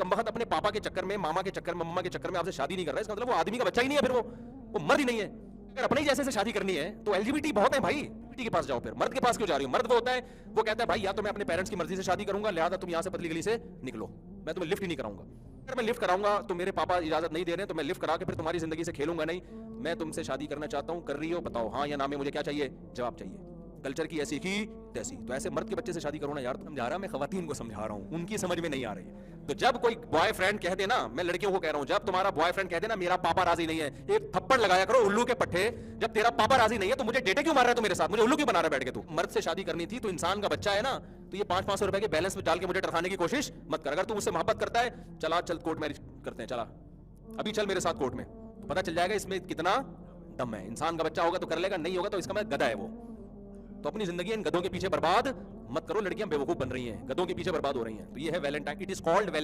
कमबख्त अपने पापा के चक्कर में, मामा के चक्कर में, मम्मा के चक्कर में आपसे शादी नहीं कर रहा है, इसका मतलब वो आदमी का बच्चा ही नहीं है, फिर वो मर्द ही नहीं है। अगर अपने ही जैसे से शादी करनी है तो एलजीबीटी बहुत है भाई, एलजीबीटी के पास जाओ, फिर मर्द के पास क्यों जा रही हो? मर्द वो होता है, वो कहता है भाई या तो मैं अपने पेरेंट्स की मर्जी से शादी करूंगा, लिहाजा तुम यहाँ से पतली गली से निकलो, मैं तुम्हें लिफ्ट ही नहीं कराऊंगा। अगर मैं लिफ्ट कराऊंगा तो मेरे पापा इजाजत नहीं दे रहे हैं, तो मैं लिफ्ट करा के फिर तुम्हारी जिंदगी से खेलूंगा नहीं। मैं तुमसे शादी करना चाहता हूँ, कर रही हो, बताओ हाँ या ना में, मुझे क्या चाहिए? जवाब चाहिए। कल्चर की ऐसी की तैसी। तो ऐसे मर्द के बच्चे से शादी करो ना यार। समझा रहा, मैं खवातीन को समझा रहा हूँ, उनकी समझ में नहीं आ रही है। तो जब कोई बॉयफ्रेंड कह देना, मैं लड़कियों को कह रहा हूँ, जब तुम्हारा बॉयफ्रेंड कह देना मेरा पापा राजी नहीं है, एक थप्पड़ लगाया करो उल्लू के पट्टे। जब तेरा पापा राजी नहीं है तो मुझे डेटे क्यों मार रहा है तू मेरे साथ? मुझे उल्लू क्यों बना रहा है बैठ के तू? मर्द से शादी करनी थी तो इंसान का बच्चा है ना, तो ये 500-500 रुपए के बैलेंस में डाल के मुझे टरखाने की कोशिश मत कर। अगर तू मुझसे मोहब्बत करता है, चला चल कोर्ट मैरिज करते हैं, चला अभी चल मेरे साथ कोर्ट में, तो पता चल जाएगा इसमें कितना दम है। इंसान का बच्चा होगा तो कर लेगा, नहीं होगा तो इसका मतलब गधा है वो। तो अपनी जिंदगी इन गधों के पीछे बर्बाद मत करो। लड़कियां बेवकूफ बन रही हैं, गधों के पीछे बर्बाद हो रही हैं। तो ये है Valentine, it is called Valentine.